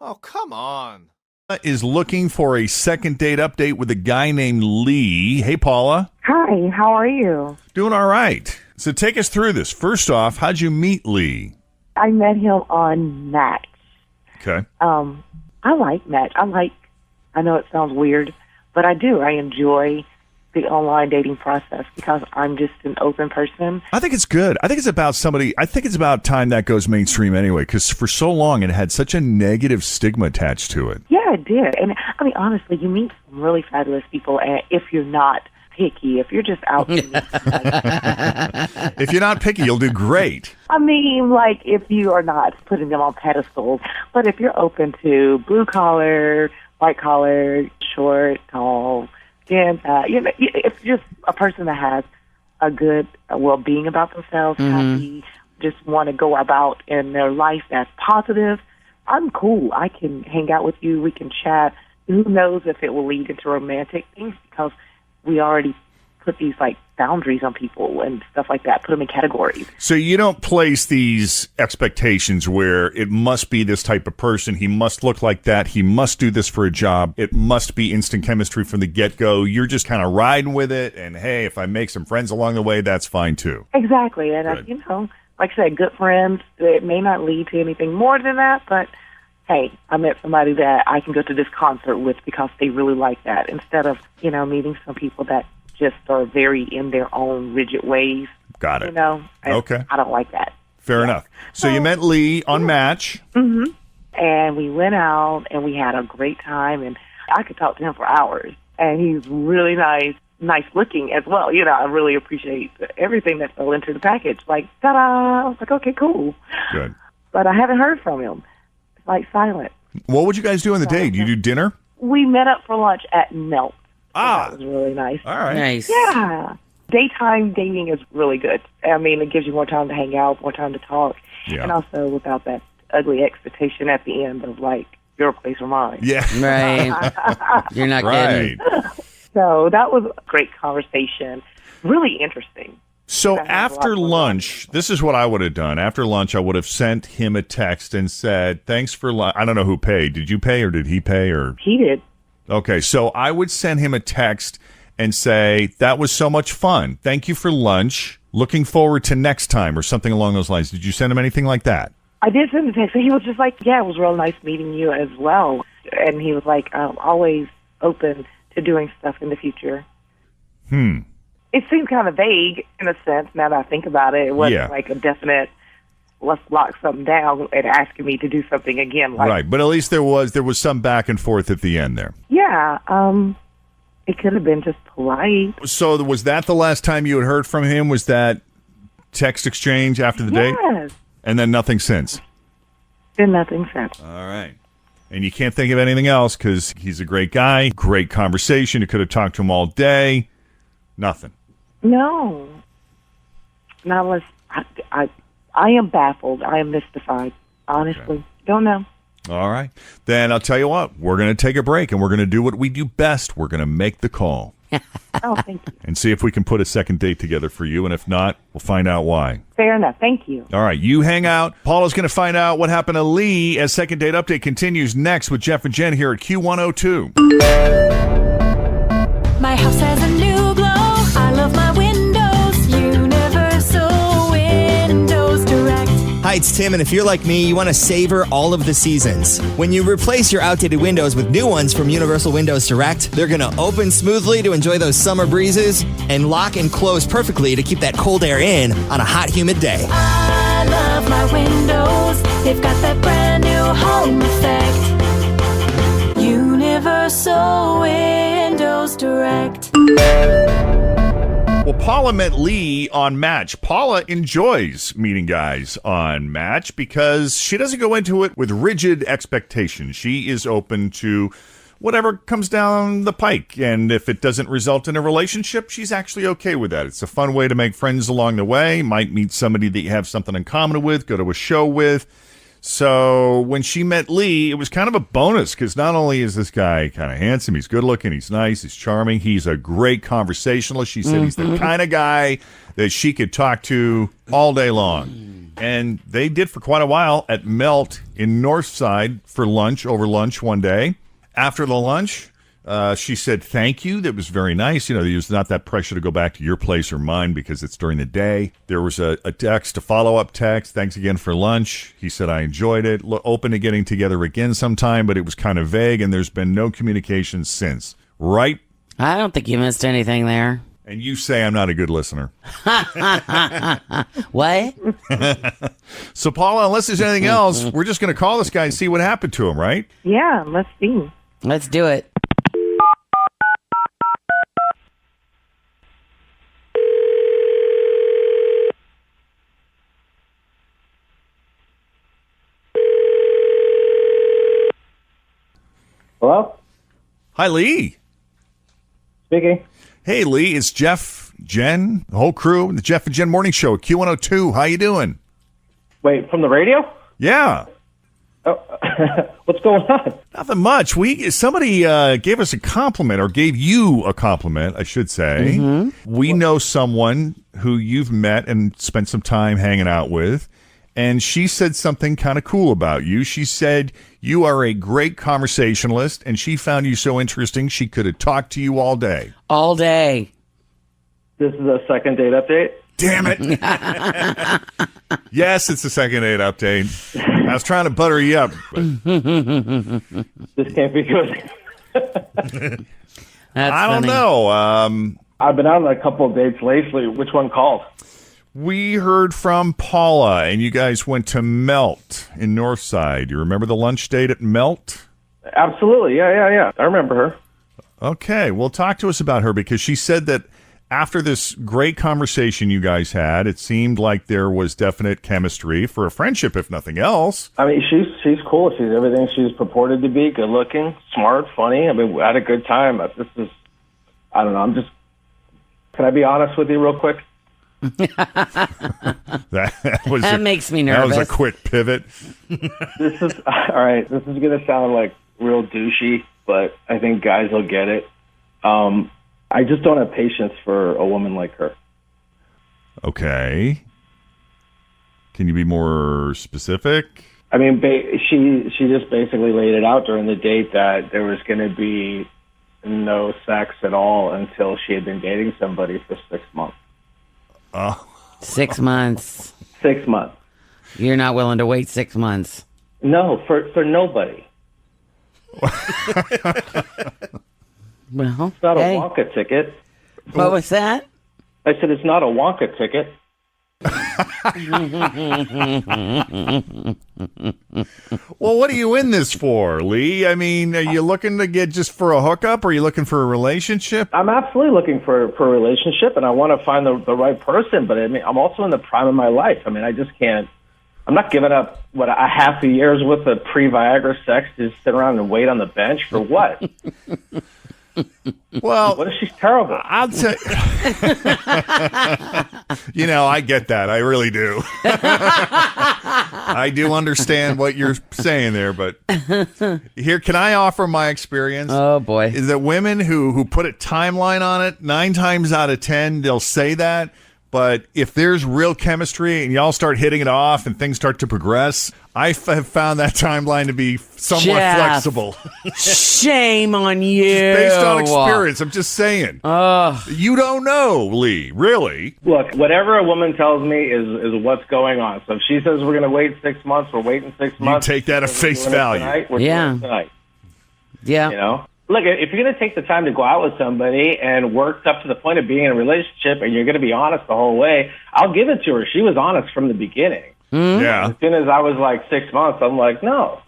Oh, come on. Is looking for a second date update with a guy named Lee. Hey, Paula. Hi, how are you? Doing all right. So take us through this. First off, how'd you meet Lee? I met him on Match. Okay. I like Match. I know it sounds weird, but I do. I enjoy the online dating process because I'm just an open person. I think it's good. I think it's about time that goes mainstream anyway, because for so long it had such a negative stigma attached to it. Yeah, it did. And I mean, honestly, you meet some really fabulous people, and if you're not picky, if you're just out to meet somebody, If you're not picky, you'll do great. I mean, like, if you are not putting them on pedestals, but if you're open to blue collar, white collar, short, tall, then, if you're just a person that has a good well-being about themselves, happy, just want to go about in their life that's positive, I'm cool. I can hang out with you. We can chat. Who knows if it will lead into romantic things, because we already put these, like, boundaries on people and stuff like that, put them in categories. So you don't place these expectations where it must be this type of person, he must look like that, he must do this for a job, it must be instant chemistry from the get-go. You're just kind of riding with it, and hey, if I make some friends along the way, that's fine too. Exactly. And, like I said, good friends, it may not lead to anything more than that, but hey, I met somebody that I can go to this concert with because they really like that, instead of, meeting some people that just are very in their own rigid ways. Got it. Okay. I don't like that. Fair enough. So you met Lee on Match. Mm-hmm. And we went out, and we had a great time, and I could talk to him for hours. And he's really nice looking as well. I really appreciate everything that fell into the package. Like, ta-da! I was like, okay, cool. Good. But I haven't heard from him. It's like silent. What would you guys do on the date? You do dinner? We met up for lunch at Melt. Ah. That was really nice. All right. Nice. Yeah. Daytime dating is really good. I mean, it gives you more time to hang out, more time to talk. Yeah. And also without that ugly expectation at the end of, like, your place or mine. Yeah. Right. You're not Right. kidding. So that was a great conversation. Really interesting. So That has a after lot lunch, this is what I would have done. After lunch, I would have sent him a text and said, thanks for lunch. I don't know who paid. Did you pay or did he pay? Or He did. Okay, so I would send him a text and say, that was so much fun. Thank you for lunch. Looking forward to next time, or something along those lines. Did you send him anything like that? I did send the text. And he was just like, yeah, it was real nice meeting you as well. And he was like, I'm always open to doing stuff in the future. It seems kind of vague in a sense, now that I think about it. It wasn't like a definite, let's lock something down, and asking me to do something again. Like, Right, but at least there was some back and forth at the end there. yeah, it could have been just polite. So was that the last time you had heard from him? Was that text exchange after the date? Yes. And then nothing since? Been nothing since. All right. And you can't think of anything else because he's a great guy, great conversation. You could have talked to him all day. Nothing. No. Not unless I am baffled. I am mystified. Honestly. Okay. Don't know. All right. Then I'll tell you what. We're going to take a break, and we're going to do what we do best. We're going to make the call. Oh, thank you. And see if we can put a second date together for you. And if not, we'll find out why. Fair enough. Thank you. All right. You hang out. Paula's going to find out what happened to Lee as Second Date Update continues next with Jeff and Jen here at Q102. My house has a new glow. I love my windows. Universal Windows Direct. Hi, it's Tim, and if you're like me, you want to savor all of the seasons. When you replace your outdated windows with new ones from Universal Windows Direct, they're going to open smoothly to enjoy those summer breezes and lock and close perfectly to keep that cold air in on a hot, humid day. I love my windows. They've got that brand new home effect. Universal Windows Direct. Well, Paula met Lee on Match. Paula enjoys meeting guys on Match because she doesn't go into it with rigid expectations. She is open to whatever comes down the pike. And if it doesn't result in a relationship, she's actually okay with that. It's a fun way to make friends along the way. Might meet somebody that you have something in common with, go to a show with. So when she met Lee, it was kind of a bonus because not only is this guy kind of handsome, he's good looking, he's nice, he's charming, he's a great conversationalist. She said he's the kind of guy that she could talk to all day long. And they did for quite a while at Melt in Northside for lunch, over lunch one day. After the lunch, she said thank you. That was very nice. You know, there was not that pressure to go back to your place or mine because it's during the day. There was a text, a follow-up text. Thanks again for lunch. He said, I enjoyed it. Open to getting together again sometime, but it was kind of vague, and there's been no communication since. Right? I don't think you missed anything there. And you say I'm not a good listener. What? So, Paula, unless there's anything else, we're just going to call this guy and see what happened to him, right? Yeah, let's see. Let's do it. Hello? Hi, Lee. Speaking. Hey, Lee, it's Jeff, Jen, the whole crew, the Jeff and Jen Morning Show, Q102. How you doing? Wait, from the radio? Yeah. Oh, what's going on? Nothing much. Somebody gave us a compliment, or gave you a compliment, I should say. We know someone who you've met and spent some time hanging out with, and she said something kind of cool about you. She said you are a great conversationalist, and she found you so interesting she could have talked to you all day. All day. This is a second date update? Damn it. Yes, it's the second date update. I was trying to butter you up. But This can't be good. I don't funny. know. I've been out on a couple of dates lately. Which one called? We heard from Paula, and you guys went to Melt in Northside. You remember the lunch date at Melt? Absolutely. Yeah. I remember her. Okay, well, talk to us about her, because she said that after this great conversation you guys had, it seemed like there was definite chemistry for a friendship, if nothing else. I mean, she's cool. She's everything she's purported to be. Good looking, smart, funny. I mean, we had a good time. I don't know. Can I be honest with you real quick? That makes me nervous. That was a quick pivot. This is all right. This is gonna sound like real douchey, but I think guys will get it. I just don't have patience for a woman like her. Okay. Can you be more specific? I mean, she just basically laid it out during the date that there was going to be no sex at all until she had been dating somebody for 6 months. 6 months. 6 months. You're not willing to wait 6 months. No, for nobody. Well, It's not hey. a Wonka ticket. What was that? I said it's not a Wonka ticket. Well, what are you in this for, Lee? I mean, are you looking to get just for a hookup, or are you looking for a relationship? I'm absolutely looking for a relationship, and I want to find the right person. But I mean, I'm also in the prime of my life. I mean, I just can't. I'm not giving up a half a year's worth of pre-Viagra sex to sit around and wait on the bench for what? Well, What if she's terrible? I'll tell you. Know, I get that. I really do. I do understand what you're saying there, but here, can I offer my experience? Oh, boy. Is that women who put a timeline on it, 9 times out of 10, they'll say that. But if there's real chemistry and y'all start hitting it off and things start to progress, I have found that timeline to be somewhat Jeff. flexible. Shame on you. Based on experience, I'm just saying. You don't know, Lee, really. Look, whatever a woman tells me is what's going on. So if she says we're going to wait 6 months, we're waiting 6 months. take that at We're face doing it value. tonight, we're Yeah. doing it tonight. Yeah. You know? Look, if you're going to take the time to go out with somebody and work up to the point of being in a relationship and you're going to be honest the whole way, I'll give it to her. She was honest from the beginning. Yeah. As soon as I was like 6 months, I'm like, no.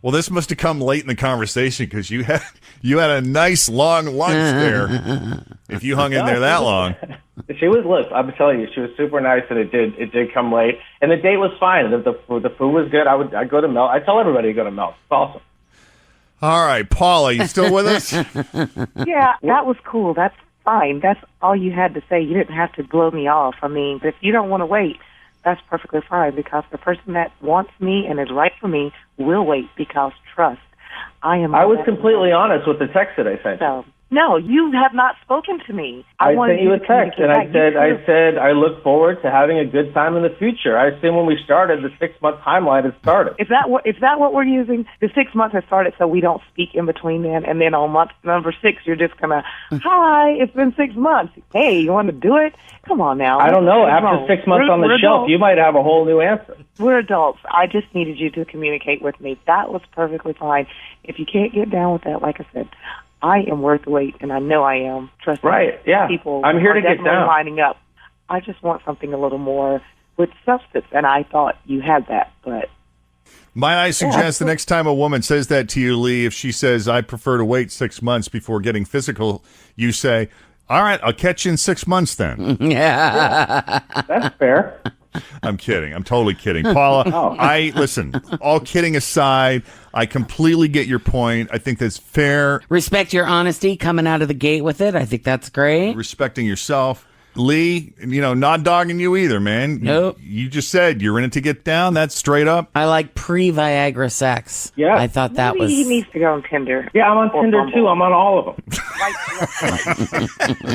Well, this must have come late in the conversation because you had a nice long lunch there. If you hung in there that long. She was, look, I'm telling you, she was super nice, and it did come late. And the date was fine. The food was good. I'd go to Melt. I tell everybody to go to Melt. It's awesome. All right, Paula, you still with us? Yeah, that was cool. That's fine. That's all you had to say. You didn't have to blow me off. I mean, but if you don't want to wait, that's perfectly fine because the person that wants me and is right for me will wait because trust. I was completely honest with the text that I sent. So, no, you have not spoken to me. I wanted sent you a to text, and communicate back. I said I look forward to having a good time in the future. I assume when we started, the 6-month timeline had started. Is that what we're using? The 6 months has started, so we don't speak in between then, and then on month number 6, you're just gonna, hi, it's been 6 months. Hey, you want to do it? Come on now. I don't know. After 6 months on the shelf, adults. you might have a whole new answer. We're adults. I just needed you to communicate with me. That was perfectly fine. If you can't get down with that, like I said, I am worth the wait, and I know I am. Trust me. Right, yeah. People I'm here are to get definitely down. lining up. I just want something a little more with substance, and I thought you had that, but Might I suggest the next time a woman says that to you, Lee, if she says, I prefer to wait 6 months before getting physical, you say, all right, I'll catch you in 6 months then. That's fair. I'm kidding. I'm totally kidding. Paula, listen, all kidding aside, I completely get your point. I think that's fair. Respect your honesty coming out of the gate with it. I think that's great. Respecting yourself. Lee, not dogging you either, man. Nope. You just said you're in it to get down. That's straight up. I like pre-Viagra sex. Yeah. I thought that maybe was... he needs to go on Tinder. Yeah, I'm on Or Tinder, Bumble. too. I'm on all of them.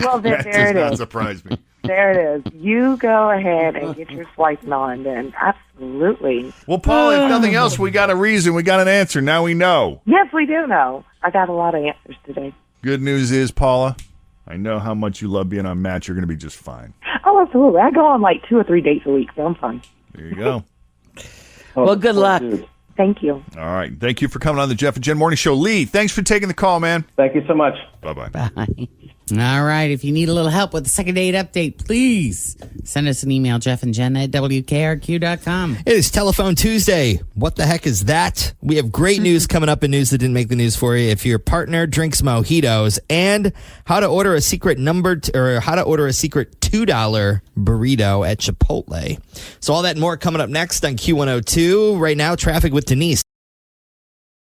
Well, there That it does not is. surprise me. There it is. You go ahead and get your swiping on then. Absolutely. Well, Paula, if nothing else, we got a reason. We got an answer. Now we know. Yes, we do know. I got a lot of answers today. Good news is, Paula, I know how much you love being on Match. You're going to be just fine. Oh, absolutely. I go on like 2 or 3 dates a week, so I'm fine. There you go. Well, good luck. Dude. Thank you. All right. Thank you for coming on the Jeff and Jen Morning Show. Lee, thanks for taking the call, man. Thank you so much. Bye-bye. Bye. All right. If you need a little help with the second date update, please send us an email, jeffandjen@wkrq.com. It is Telephone Tuesday. What the heck is that? We have great news coming up and news that didn't make the news for you. If your partner drinks mojitos, and how to order a secret $2 burrito at Chipotle. So all that and more coming up next on Q102. Right now, traffic with Denise.